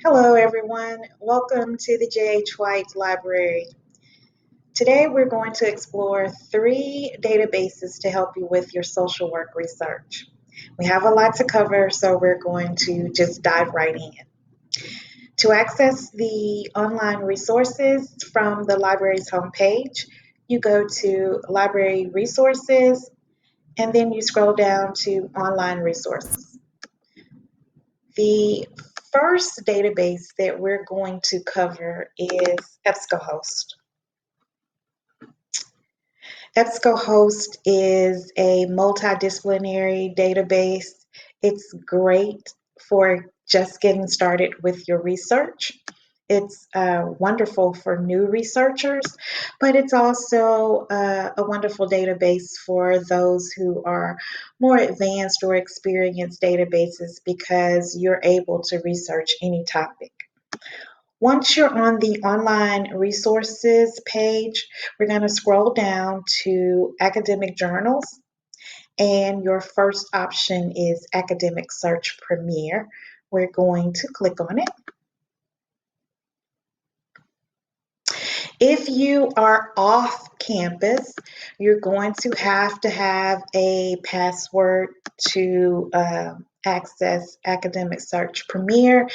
Hello, everyone. Welcome to the J.H. White Library. Today, we're going to explore three databases to help you with your social work research. We have a lot to cover, so we're going to just dive right in. To access the online resources from the library's homepage, you go to Library Resources and then you scroll down to Online Resources. The first database that we're going to cover is EBSCOhost. EBSCOhost is a multidisciplinary database. It's great for just getting started with your research. It's wonderful for new researchers, but it's also a wonderful database for those who are more advanced or experienced databases because you're able to research any topic. Once you're on the online resources page, we're going to scroll down to academic journals, and your first option is Academic Search Premier. We're going to click on it. If you are off campus, you're going to have a password to access Academic Search Premier,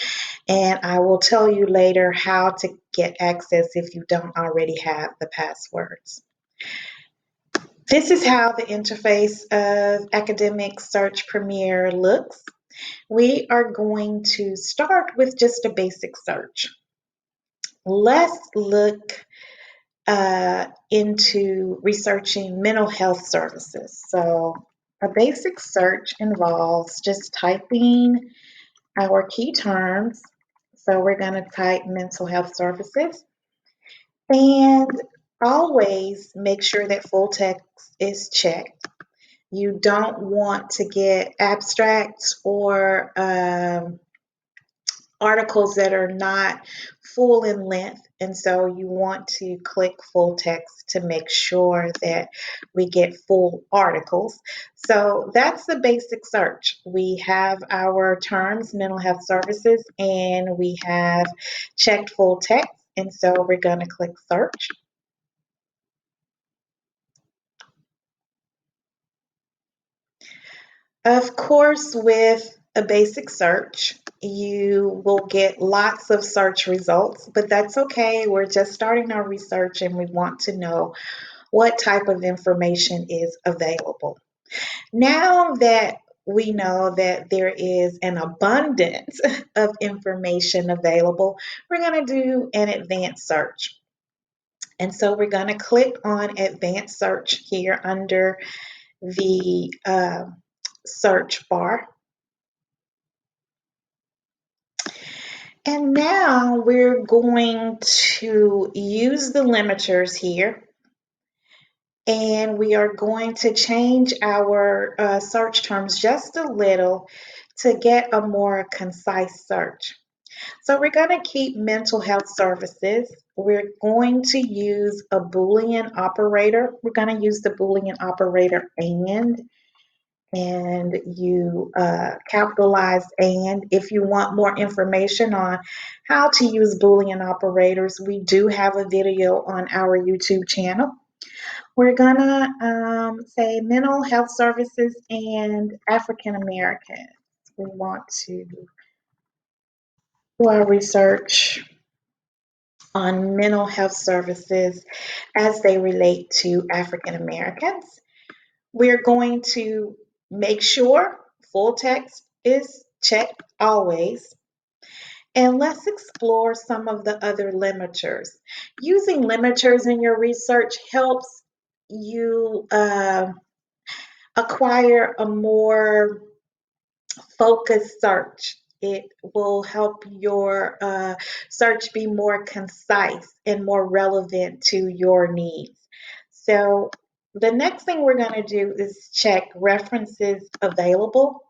and I will tell you later how to get access if you don't already have the passwords. This is how the interface of Academic Search Premier looks. We are going to start with just a basic search. Let's look into researching mental health services. So a basic search involves just typing our key terms. So we're going to type mental health services, and always make sure that full text is checked. You don't want to get abstracts or articles that are not full in length, and so you want to click full text to make sure that we get full articles. So that's the basic search. We have our terms, mental health services, and we have checked full text, and so we're going to click search. Of course, with a basic search, you will get lots of search results, but that's okay. We're just starting our research and we want to know what type of information is available. Now that we know that there is an abundance of information available, we're going to do an advanced search. And so we're going to click on advanced search here under the search bar. And now we're going to use the limiters here, and we are going to change our search terms just a little to get a more concise search. So we're going to keep mental health services. We're going to use a Boolean operator. We're going to use the Boolean operator and you capitalize and. If you want more information on how to use Boolean operators, we do have a video on our YouTube channel. We're gonna say mental health services and African Americans. We want to do our research on mental health services as they relate to African Americans. We're going to make sure full text is checked always. And let's explore some of the other limiters. Using limiters in your research helps you acquire a more focused search. It will help your search be more concise and more relevant to your needs. So the next thing we're going to do is check references available.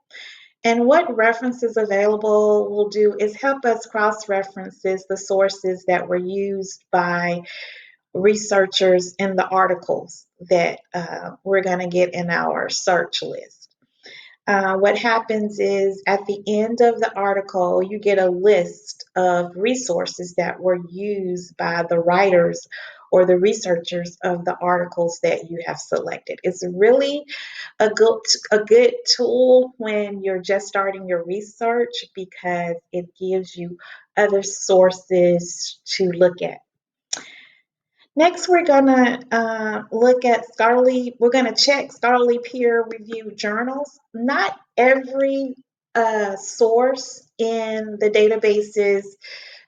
And what references available will do is help us cross-references the sources that were used by researchers in the articles that we're going to get in our search list. What happens is at the end of the article, you get a list of resources that were used by the writers or the researchers of the articles that you have selected. It's really a good tool when you're just starting your research because it gives you other sources to look at. Next, we're gonna look at scholarly. We're gonna check scholarly peer-reviewed journals. Not every source in the databases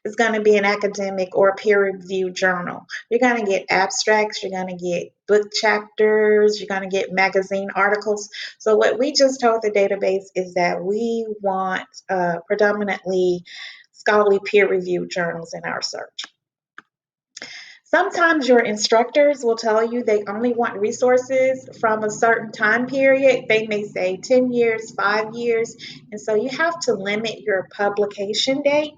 is going to be an academic or a peer-reviewed journal. You're going to get abstracts, you're going to get book chapters, you're going to get magazine articles. So what we just told the database is that we want predominantly scholarly peer-reviewed journals in our search. Sometimes your instructors will tell you they only want resources from a certain time period. They may say 10 years, 5 years. And so you have to limit your publication date,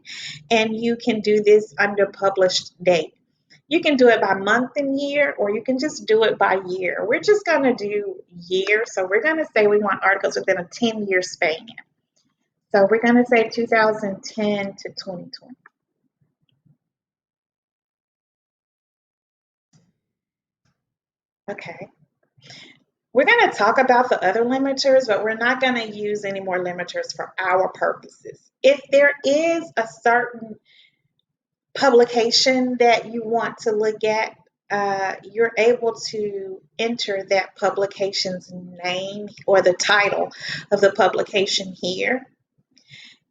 and you can do this under published date. You can do it by month and year, or you can just do it by year. We're just going to do year. So we're going to say we want articles within a 10-year span. So we're going to say 2010 to 2020. Okay. We're going to talk about the other limiters, but we're not going to use any more limiters for our purposes. If there is a certain publication that you want to look at, you're able to enter that publication's name or the title of the publication here.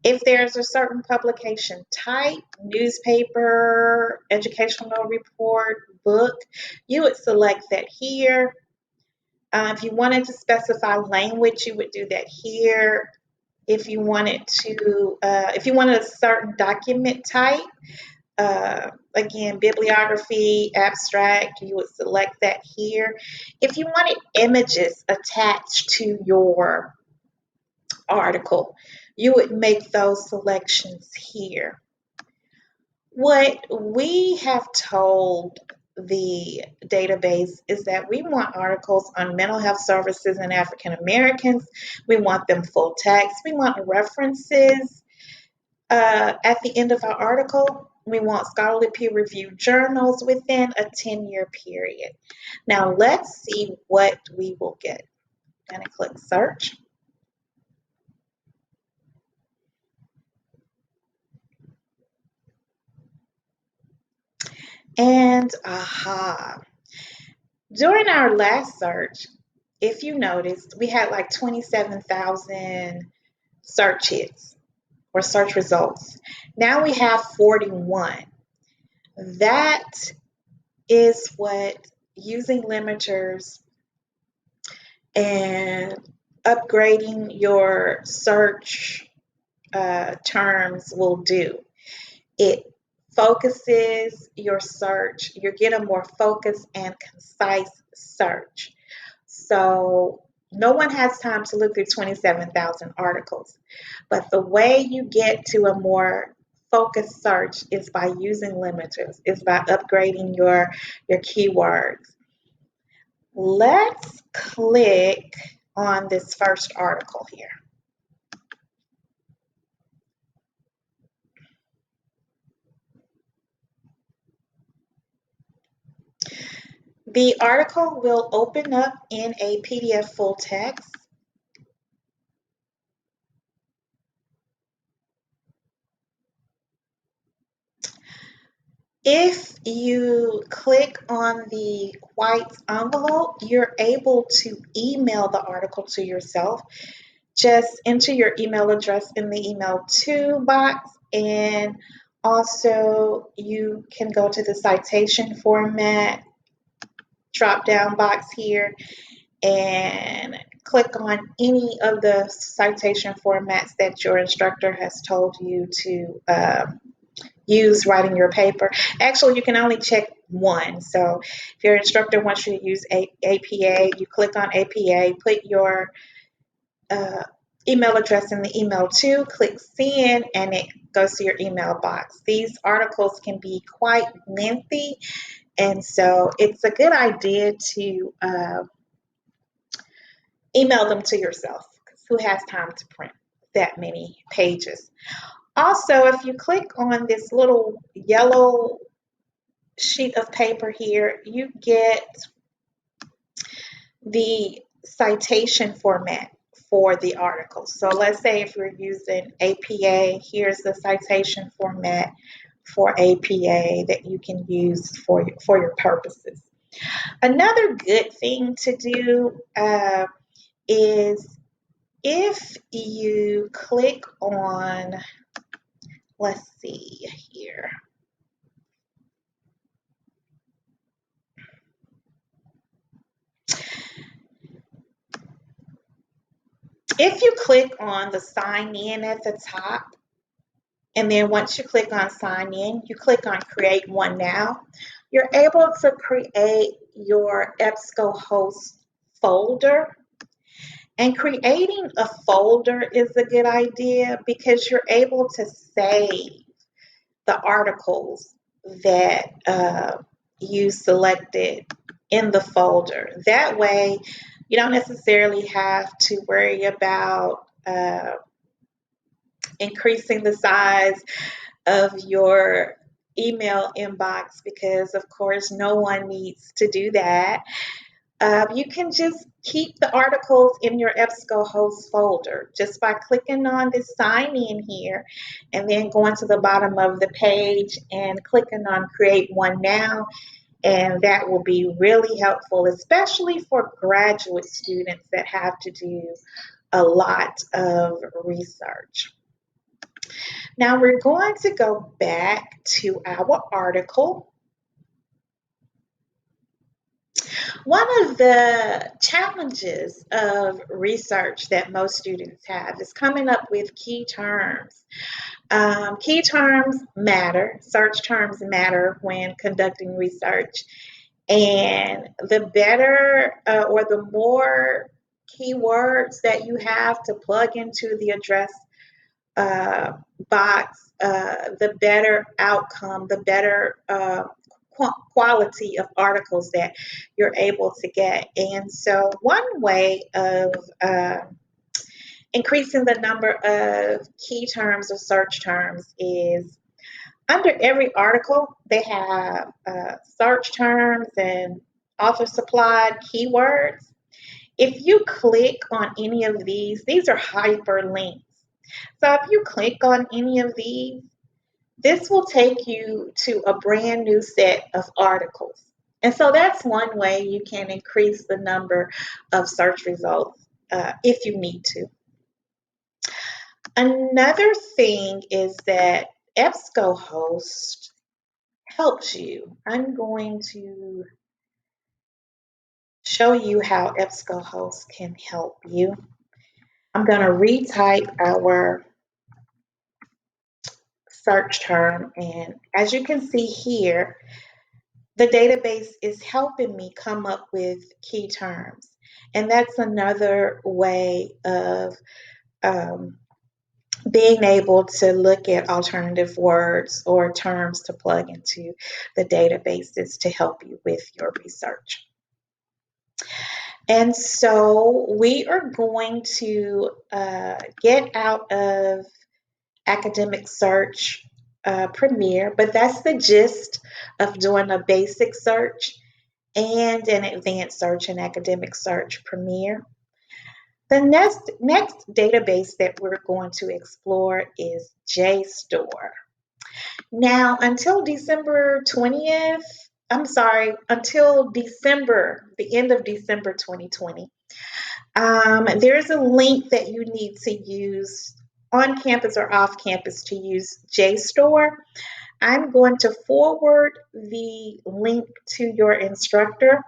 If there's a certain publication type, newspaper, educational report, book, you would select that here. If you wanted to specify language, you would do that here. If you wanted a certain document type, again, bibliography, abstract, you would select that here. If you wanted images attached to your article, you would make those selections here. What we have told the database is that we want articles on mental health services and African Americans. We want them full text. We want references at the end of our article. We want scholarly peer-reviewed journals within a 10-year period. Now let's see what we will get. I'm going to click search. And aha. During our last search, if you noticed, we had like 27,000 search hits or search results. Now we have 41. That is what using limiters and upgrading your search terms will do. It focuses your search. You get a more focused and concise search. So no one has time to look through 27,000 articles. But the way you get to a more focused search is by using limiters, is by upgrading your keywords. Let's click on this first article here. The article will open up in a PDF full text. If you click on the white envelope, you're able to email the article to yourself. Just enter your email address in the email to box, and also you can go to the citation format drop down box here and click on any of the citation formats that your instructor has told you to use writing your paper. Actually, you can only check one. So if your instructor wants you to use APA, you click on APA, put your email address in the email to, click send, and it goes to your email box. These articles can be quite lengthy, and so it's a good idea to email them to yourself. Who has time to print that many pages? Also, if you click on this little yellow sheet of paper here, you get the citation format for the article. So let's say if you're using APA, here's the citation format for APA that you can use for your purposes. Another good thing to do is if you click on, let's see here. If you click on the sign in at the top, and then once you click on sign in, you click on create one now, you're able to create your EBSCOhost folder. And creating a folder is a good idea because you're able to save the articles that you selected in the folder. That way, you don't necessarily have to worry about increasing the size of your email inbox because, of course, no one needs to do that. You can just keep the articles in your EBSCOhost folder just by clicking on this sign in here and then going to the bottom of the page and clicking on create one now. And that will be really helpful, especially for graduate students that have to do a lot of research. Now we're going to go back to our article. One of the challenges of research that most students have is coming up with key terms. Key terms matter, search terms matter when conducting research, and the better or the more keywords that you have to plug into the address box, the better outcome, the better quality of articles that you're able to get. And so, one way of increasing the number of key terms or search terms is under every article, they have search terms and author supplied keywords. If you click on any of these are hyperlinks. So if you click on any of these, this will take you to a brand new set of articles. And so that's one way you can increase the number of search results if you need to. Another thing is that EBSCOhost helps you. I'm going to show you how EBSCOhost can help you. I'm going to retype our search term, and as you can see here, the database is helping me come up with key terms. And that's another way of being able to look at alternative words or terms to plug into the databases to help you with your research. And so we are going to get out of Academic Search Premier, but that's the gist of doing a basic search and an advanced search in Academic Search Premier. The next database that we're going to explore is JSTOR. Now, until December 20th, until December, the end of December 2020, there's a link that you need to use on campus or off campus to use JSTOR. I'm going to forward the link to your instructor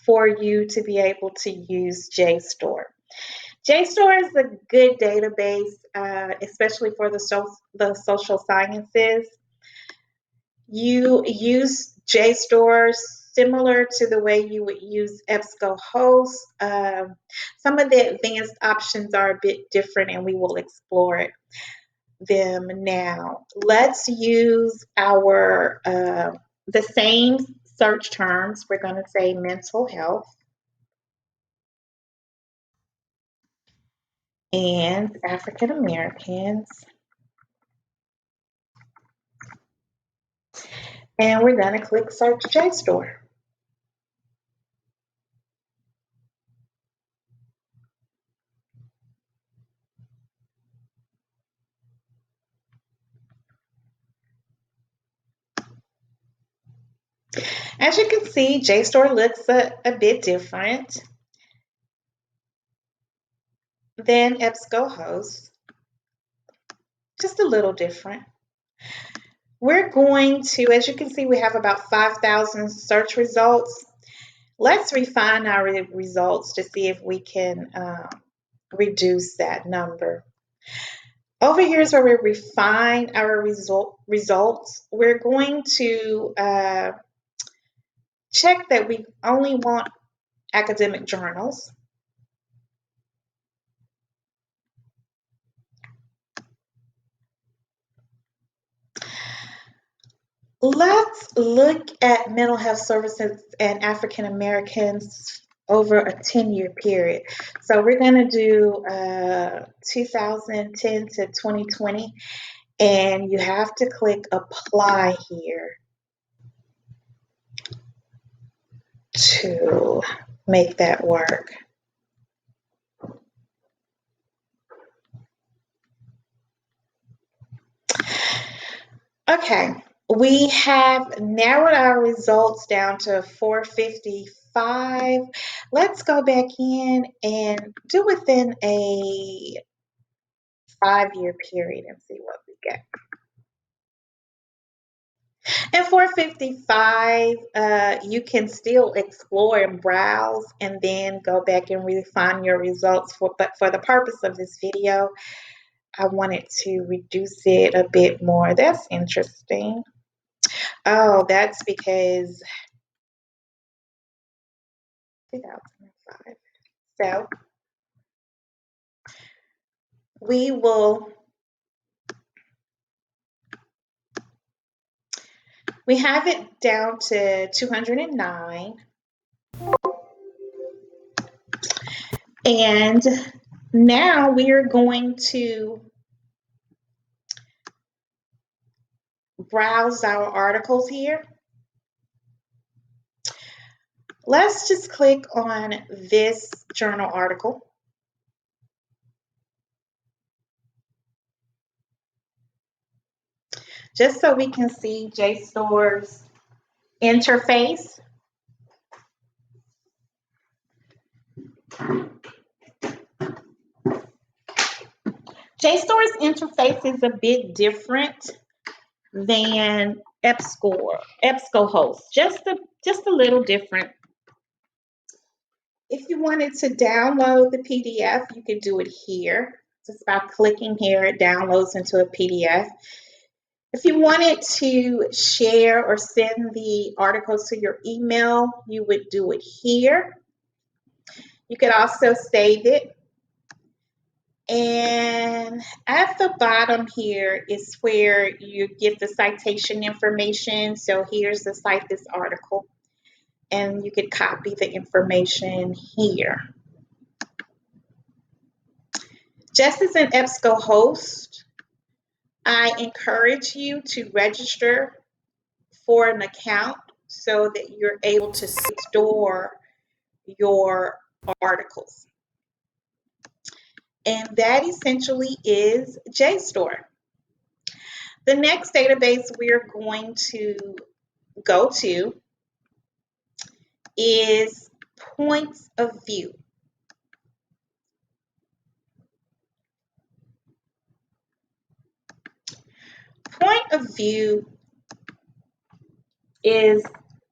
for you to be able to use JSTOR. JSTOR is a good database, especially for the social sciences. You use JSTOR similar to the way you would use EBSCOhost. Some of the advanced options are a bit different, and we will explore them now. Let's use our the same search terms. We're going to say mental health. and African Americans. And we're going to click Search JSTOR. As you can see, JSTOR looks a bit different than EBSCOhost, just a little different. We're going to, as you can see, we have about 5,000 search results. Let's refine our results to see if we can reduce that number. Over here is where we refine our results. We're going to check that we only want academic journals. Let's look at mental health services and African Americans over a 10-year period. So we're going to do 2010 to 2020, and you have to click apply here to make that work. Okay, we have narrowed our results down to 455. Let's go back in and do within a 5-year period and see what we get. And 455, you can still explore and browse and then go back and refine your results. But for the purpose of this video, I wanted to reduce it a bit more. That's interesting. Oh, that's because 2005. So we have it down to 209. And now we are going to browse our articles here. Let's just click on this journal article. Just so we can see JSTOR's interface. JSTOR's interface is a bit different than EBSCOhost, just a little different. If you wanted to download the PDF, you could do it here. Just by clicking here, it downloads into a PDF. If you wanted to share or send the articles to your email, you would do it here. You could also save it. And at the bottom here is where you get the citation information. So here's the Cite This article. And you could copy the information here. Just as an EBSCOhost, I encourage you to register for an account so that you're able to store your articles. And that essentially is JSTOR. The next database we're going to go to is Points of View. Point of View is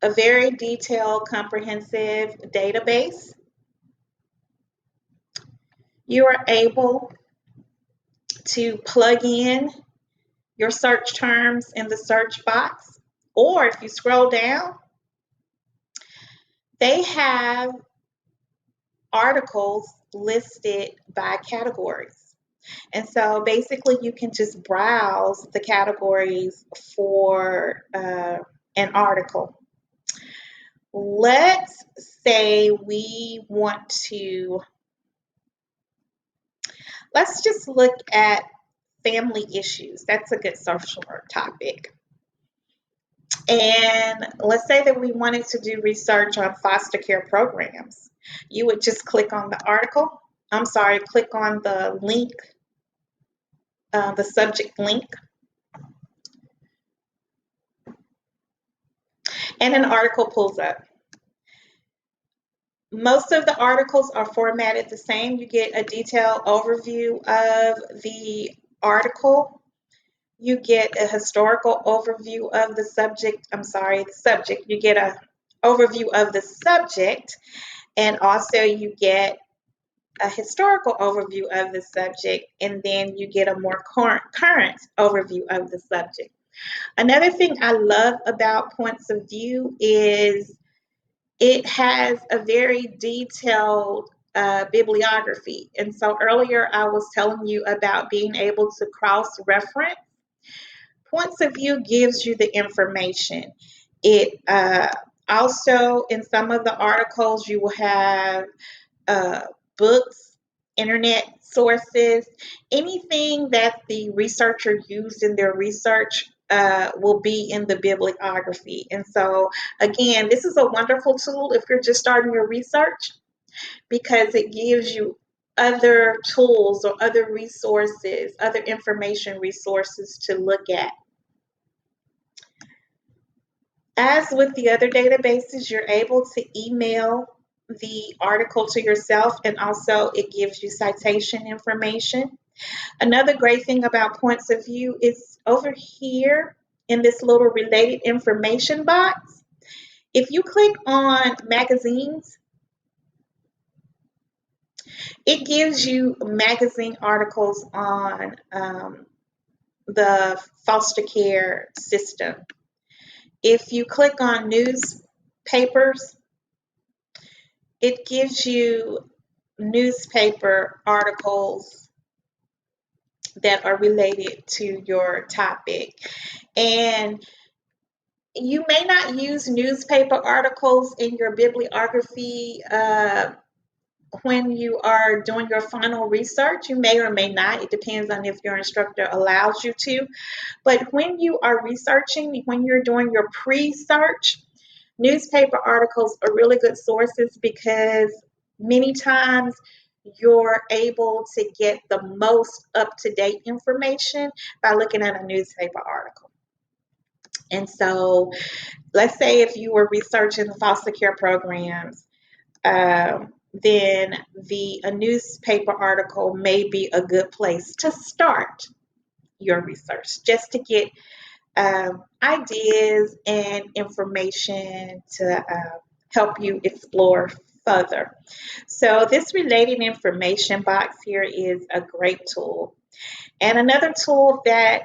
a very detailed, comprehensive database. You are able to plug in your search terms in the search box, or if you scroll down, they have articles listed by categories. And so basically you can just browse the categories for an article. Let's say we want to Let's just look at family issues. That's a good social work topic. And let's say that we wanted to do research on foster care programs. You would just click on the article. I'm sorry, click on the link, the subject link, and an article pulls up. Most of the articles are formatted the same. You get a detailed overview of the article. You get a historical overview of the subject. I'm sorry, the subject. You get a overview of the subject, and also you get a historical overview of the subject, and then you get a more current overview of the subject. Another thing I love about Points of View is it has a very detailed bibliography. And so earlier I was telling you about being able to cross-reference. Points of View gives you the information. It also, in some of the articles, you will have uh, books, internet sources, anything that the researcher used in their research will be in the bibliography. And so, again, this is a wonderful tool if you're just starting your research because it gives you other tools or other resources, other information resources to look at. As with the other databases, you're able to email the article to yourself, and also it gives you citation information. Another great thing about Points of View is over here in this little related information box. If you click on magazines, it gives you magazine articles on the foster care system. If you click on newspapers, it gives you newspaper articles that are related to your topic. And you may not use newspaper articles in your bibliography when you are doing your final research. You may or may not. It depends on if your instructor allows you to. But when you are researching, when you're doing your pre-search, newspaper articles are really good sources because many times you're able to get the most up-to-date information by looking at a newspaper article. And so let's say if you were researching the foster care programs, then a newspaper article may be a good place to start your research just to get ideas and information to help you explore further. So this related information box here is a great tool. And another tool that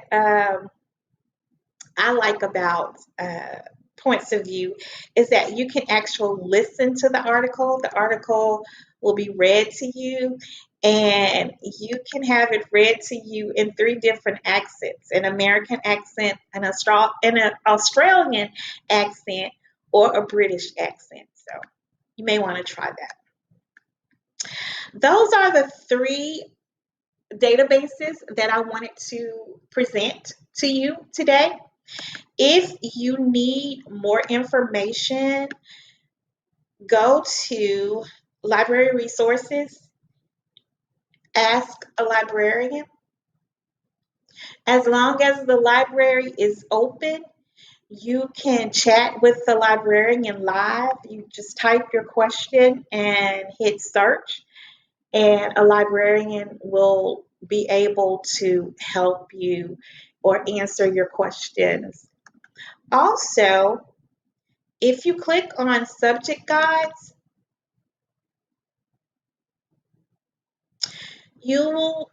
I like about Points of View is that you can actually listen to the article. The article will be read to you, and you can have it read to you in three different accents: an American accent, an Australian accent, or a British accent. So you may want to try that. Those are the three databases that I wanted to present to you today. If you need more information, go to library resources, ask a librarian. As long as the library is open, you can chat with the librarian live. You just type your question and hit search, and a librarian will be able to help you or answer your questions. Also, if you click on subject guides, you will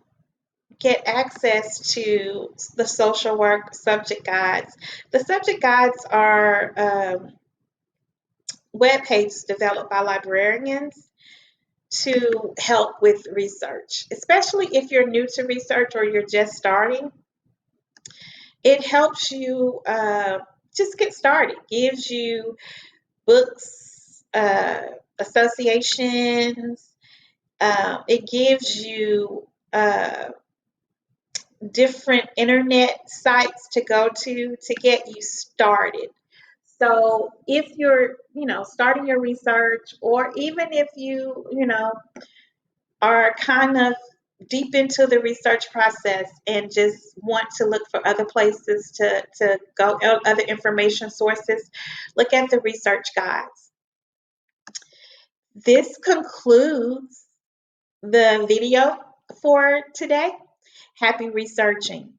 get access to the social work subject guides. The subject guides are web pages developed by librarians to help with research, especially if you're new to research or you're just starting. It helps you just get started, gives you books, associations. It gives you uh, different internet sites to go to get you started. So if you're, starting your research, or even if you are kind of deep into the research process and just want to look for other places to go, other information sources, look at the research guides. This concludes the video for today. Happy researching.